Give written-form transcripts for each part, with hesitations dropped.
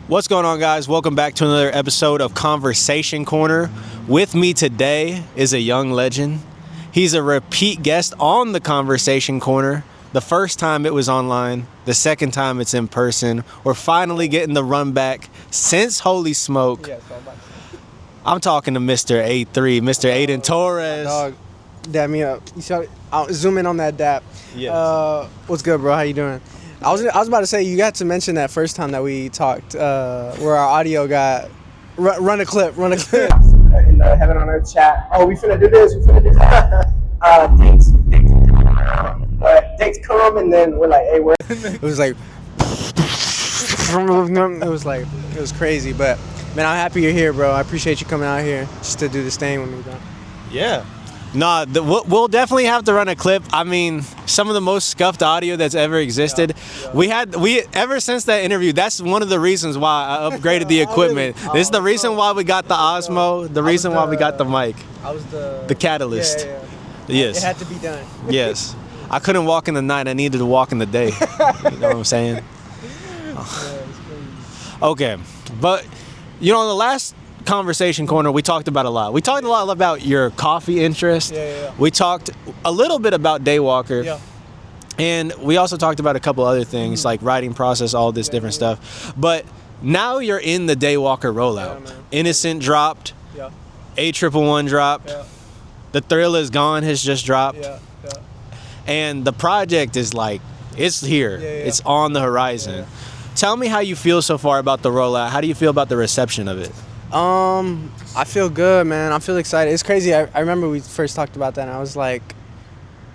What's going on, guys? Welcome back to another episode of Conversation Corner. With me today is a young legend. He's a repeat guest on the Conversation Corner. The first time it was online, the second time it's in person. We're finally getting the run back since Holy Smoke. I'm talking to Mr. A3, Mr. Aiden Torres. Dog, dab me up. You saw? I'll zoom in on that dap. Yes. What's good, bro? How you doing? I was about to say, you got to mention that first time that we talked, where our audio got run a clip. In the Heaven on Earth chat. Oh, we finna do this. We finna do that. Dates come, and then we're like, hey, where? It was like, it was crazy. But man, I'm happy you're here, bro. I appreciate you coming out here just to do this thing with me, bro. Yeah. Nah, we'll definitely have to run a clip. I mean, some of the most scuffed audio that's ever existed. Yeah. We ever since that interview, that's one of the reasons why I upgraded the equipment. This is the reason why we got the Osmo, the reason why we got the mic. I was the catalyst. Yeah. Yes. It had to be done. Yes. I couldn't walk in the night. I needed to walk in the day. You know what I'm saying? Okay. But, you know, in the last Conversation Corner, we talked about a lot. We talked a lot about your coffee interest. Yeah. We talked a little bit about Daywalker. Yeah. And we also talked about a couple other things like writing process, all this different stuff. But now you're in the Daywalker rollout. Yeah, Innocent dropped. Yeah. A111 dropped. Yeah. The Thrill Is Gone has just dropped. Yeah. And the project is like, it's here. Yeah. It's on the horizon. Yeah. Tell me how you feel so far about the rollout. How do you feel about the reception of it? I feel good, man. I feel excited. It's crazy. I remember we first talked about that, and I was like,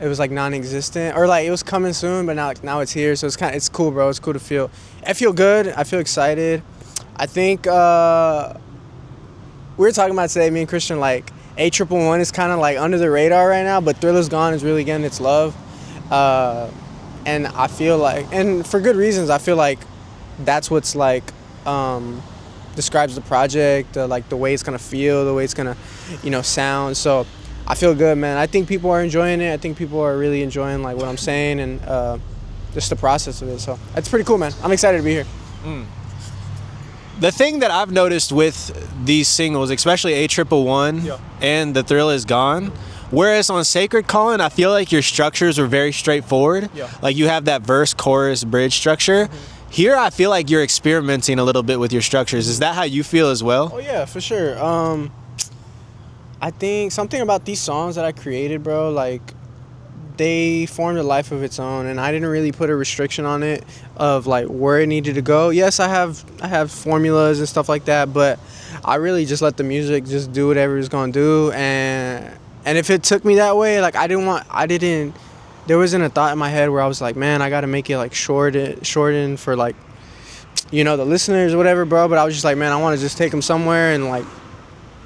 it was like non-existent, or like it was coming soon, but now it's here. So it's cool, bro. It's cool to feel. I feel good. I feel excited. I think we were talking about today, me and Christian, like A111 is kind of like under the radar right now, but Thrill Is Gone is really getting its love, and I feel like, and for good reasons, I feel like that's what's like. Describes the project, like the way it's gonna feel, the way it's gonna, sound. So I feel good, man. I think people are enjoying it. I think people are really enjoying like what I'm saying and just the process of it. So it's pretty cool, man. I'm excited to be here. The thing that I've noticed with these singles, especially A111 and The Thrill Is Gone, whereas on Sacred Calling, I feel like your structures are very straightforward. Yeah. Like you have that verse, chorus, bridge structure. Here, I feel like you're experimenting a little bit with your structures. Is that how you feel as well? Oh yeah, for sure. I think something about these songs that I created, bro, like they formed a life of its own, and I didn't really put a restriction on it of like where it needed to go. Yes, I have formulas and stuff like that, but I really just let the music just do whatever it's gonna do, and if it took me that way, like there wasn't a thought in my head where I was like, man, I gotta make it like shortened for like, the listeners or whatever, bro. But I was just like, man, I want to just take them somewhere and like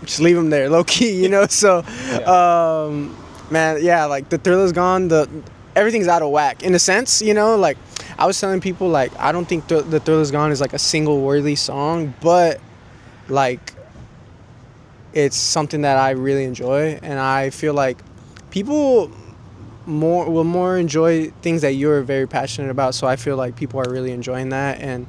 just leave them there, low key, So, man, yeah, like the Thrill Is Gone, everything's out of whack in a sense, Like I was telling people, like I don't think the Thrill Is Gone is like a single worthy song, but like it's something that I really enjoy, and I feel like people will more enjoy things that you're very passionate about. So I feel like people are really enjoying that, and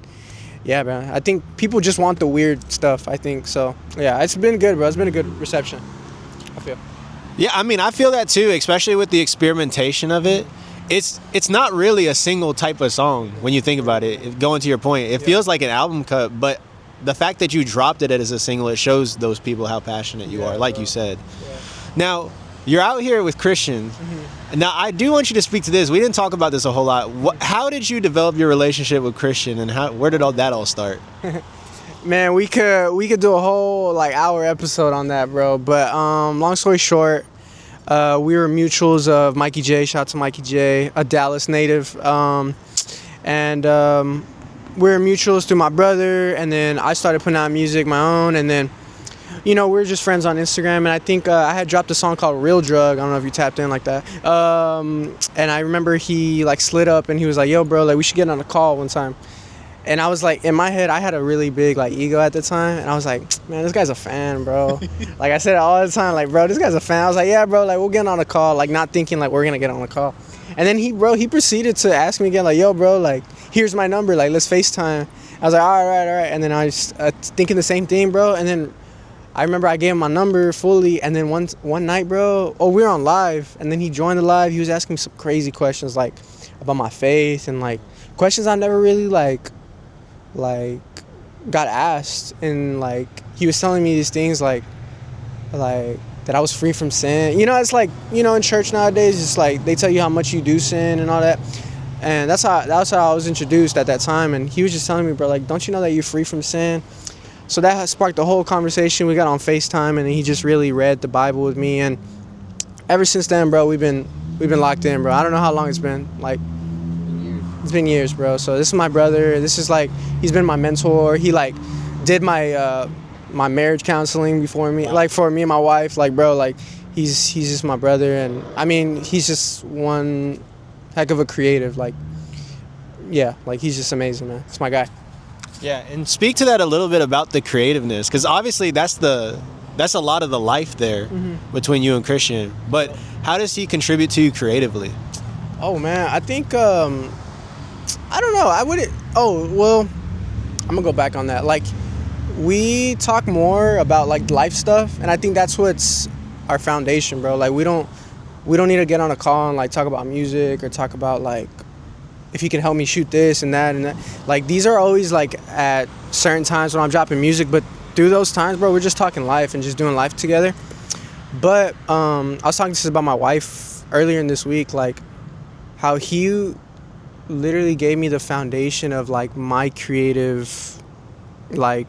yeah, man, I think people just want the weird stuff, I think. So yeah, it's been good, bro. It's been a good reception, I feel. Yeah, I mean, I feel that too, especially with the experimentation of it. It's not really a single type of song when you think about it. Going to your point, it feels like an album cut, but the fact that you dropped it as a single, it shows those people how passionate you are, like you said. Yeah. Now, you're out here with Christian. Now, I do want you to speak to this. We didn't talk about this a whole lot. How did you develop your relationship with Christian, and where did that all start? Man, we could do a whole like hour episode on that, bro. But long story short, we were mutuals of Mikey J. Shout out to Mikey J, a Dallas native, and we were mutuals through my brother. And then I started putting out music my own, and then we were just friends on Instagram, and I think I had dropped a song called Real Drug. I don't know if you tapped in like that. And I remember he like slid up and he was like, yo, bro, like we should get on a call one time. And I was like, in my head, I had a really big like ego at the time, and I was like, man, this guy's a fan, bro. Like I said it all the time, like, bro, this guy's a fan. I was like, yeah, bro, like we'll get on a call, like not thinking like we're gonna get on a call. And then he proceeded to ask me again, like, yo, bro, like here's my number, like let's FaceTime. I was like, all right. And then I was thinking the same thing, bro. And then I remember I gave him my number fully. And then one night, bro, we were on live. And then he joined the live. He was asking me some crazy questions, like, about my faith and, like, questions I never really, like got asked. And, like, he was telling me these things, like that I was free from sin. You know, it's like, you know, in church nowadays, it's like they tell you how much you do sin and all that. And that's how I was introduced at that time. And he was just telling me, bro, like, don't you know that you're free from sin? So that sparked the whole conversation. We got on FaceTime, and he just really read the Bible with me. And ever since then, bro, we've been locked in, bro. I don't know how long it's been. Like, it's been years, bro. So this is my brother. This is like, he's been my mentor. He, like, did my my marriage counseling before me, like, for me and my wife. Like, bro, like, he's just my brother. And I mean, he's just one heck of a creative. Like, yeah, like, he's just amazing, man. It's my guy. Yeah, and speak to that a little bit about the creativeness, because obviously that's a lot of the life there between you and Christian. But how does he contribute to you creatively? Oh, man, I think I don't know. I wouldn't. Oh, well, I'm gonna go back on that. Like, we talk more about, like, life stuff, and I think that's what's our foundation, bro. Like, we don't need to get on a call and, like, talk about music or talk about, like, if he can help me shoot this and that and that. Like, these are always, like, at certain times when I'm dropping music, but through those times, bro, we're just talking life and just doing life together. But I was talking to this about my wife earlier in this week, like, how he literally gave me the foundation of, like, my creative, like,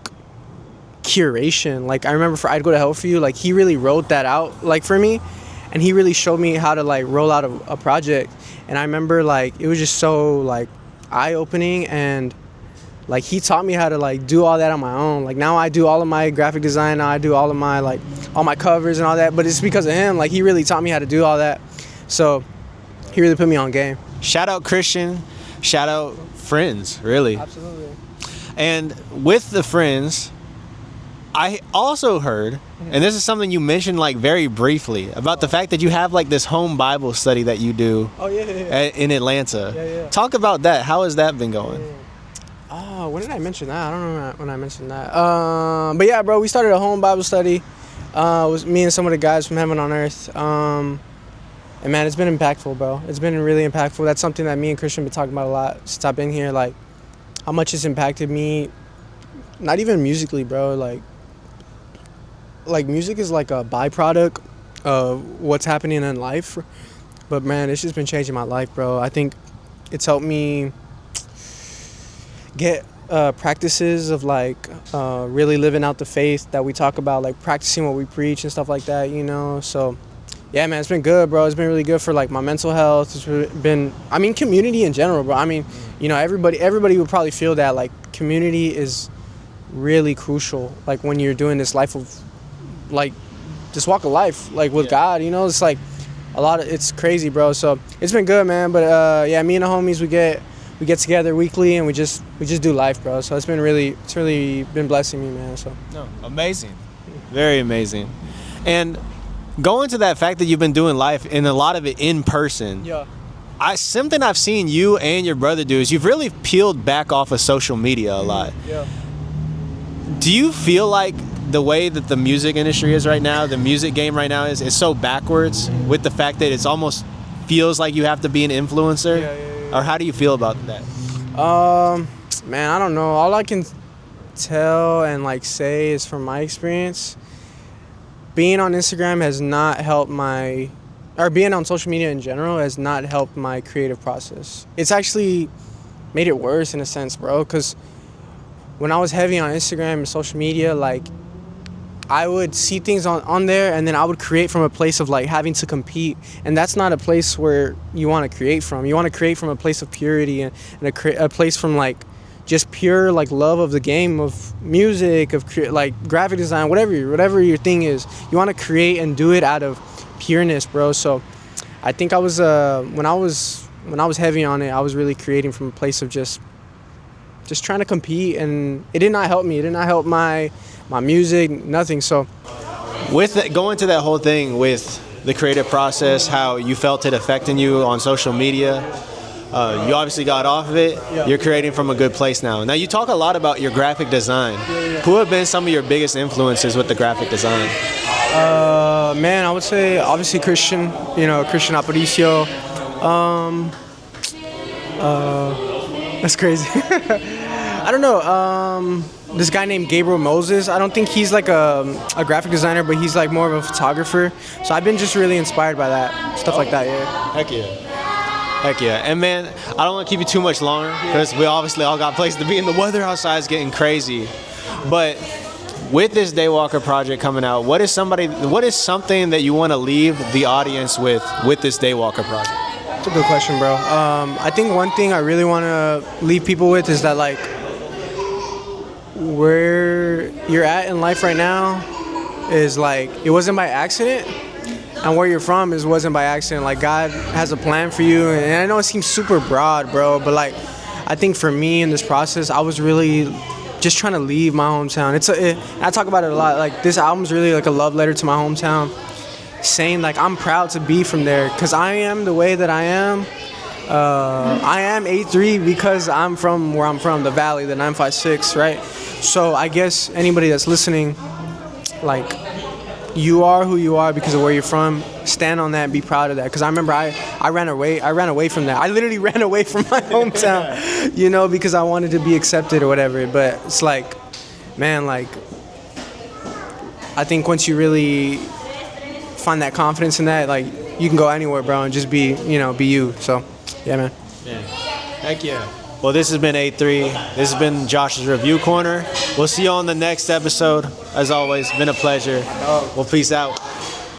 curation. Like, I remember for I'd Go to Hell For You, like, he really wrote that out, like, for me, and he really showed me how to, like, roll out a project. And I remember, like, it was just so, like, eye-opening, and, like, he taught me how to, like, do all that on my own. Like, now I do all of my graphic design, now I do all of my, like, all my covers and all that, but it's because of him. Like, he really taught me how to do all that. So he really put me on game. Shout out Christian, shout out friends, really. Absolutely. And with the friends, I also heard, and this is something you mentioned, like, very briefly, about the fact that you have, like, this home Bible study that you do in Atlanta. Yeah. Talk about that. How has that been going? Oh, when did I mention that? I don't know when I mentioned that. But yeah, bro, we started a home Bible study. It was me and some of the guys from Heaven on Earth. And, man, it's been impactful, bro. It's been really impactful. That's something that me and Christian have been talking about a lot since I've been here. Like, how much it's impacted me, not even musically, bro. Like, music is like a byproduct of what's happening in life. But, man, it's just been changing my life, bro. I think it's helped me get practices of, like, really living out the faith that we talk about, like, practicing what we preach and stuff like that, you know? So, yeah, man, it's been good, bro. It's been really good for, like, my mental health. It's been, I mean, community in general, bro. I mean, you know, everybody would probably feel that, like, community is really crucial, like, when you're doing this life of, like, this walk of life, like, with God, you know? It's like it's crazy, bro. So it's been good, man. But yeah, me and the homies, we get together weekly, and we just do life, bro. So it's really been blessing me, man. So Amazing, very amazing. And going to that fact that you've been doing life, and a lot of it in person. Yeah. Something I've seen you and your brother do is you've really peeled back off of social media a lot. Yeah. Do you feel like the way that the music industry is right now, the music game right now is so backwards with the fact that it's almost feels like you have to be an influencer? Yeah. Or how do you feel about that? Man, I don't know. All I can tell and, like, say is from my experience, being on Instagram has not helped being on social media in general has not helped my creative process. It's actually made it worse in a sense, bro, because when I was heavy on Instagram and social media, like, I would see things on there, and then I would create from a place of, like, having to compete, and that's not a place where you want to create from. You want to create from a place of purity and a place from, like, just pure, like, love of the game, of music, of like graphic design, whatever your thing is. You want to create and do it out of pureness, bro. So I think I was when I was heavy on it, I was really creating from a place of just trying to compete, and it did not help me. It did not help my music, nothing. So with going to that whole thing with the creative process, how you felt it affecting you on social media, You obviously got off of it. Yeah. You're creating from a good place now. Now you talk a lot about your graphic design. Who have been some of your biggest influences with the graphic design? Man, I would say obviously Christian. Christian Aparicio. That's crazy. I don't know. This guy named Gabriel Moses. I don't think he's like a graphic designer, but he's like more of a photographer. So I've been just really inspired by that stuff like that. Yeah. Heck yeah. Heck yeah. And man, I don't want to keep you too much longer because we obviously all got places to be, and the weather outside is getting crazy. But with this Daywalker project coming out, what is something that you want to leave the audience with this Daywalker project? That's a good question, bro. I think one thing I really want to leave people with is that, like, where you're at in life right now is, like, it wasn't by accident, and where you're from wasn't by accident. Like, God has a plan for you, and I know it seems super broad, bro, but, like, I think for me in this process, I was really just trying to leave my hometown. I talk about it a lot. Like, this album's really like a love letter to my hometown, saying, like, I'm proud to be from there because I am the way that I am. I am 8'3" because I'm from where I'm from, the Valley, the 956, right? So I guess anybody that's listening, like, you are who you are because of where you're from. Stand on that and be proud of that. Because I remember I ran away from that. I literally ran away from my hometown, because I wanted to be accepted or whatever. But it's like, man, like, I think once you really find that confidence in that, like, you can go anywhere, bro, and just be you. So, yeah, man. Yeah. Heck yeah. Well, this has been 8-3. This has been Josh's Review Corner. We'll see you on the next episode. As always, been a pleasure. Well, peace out.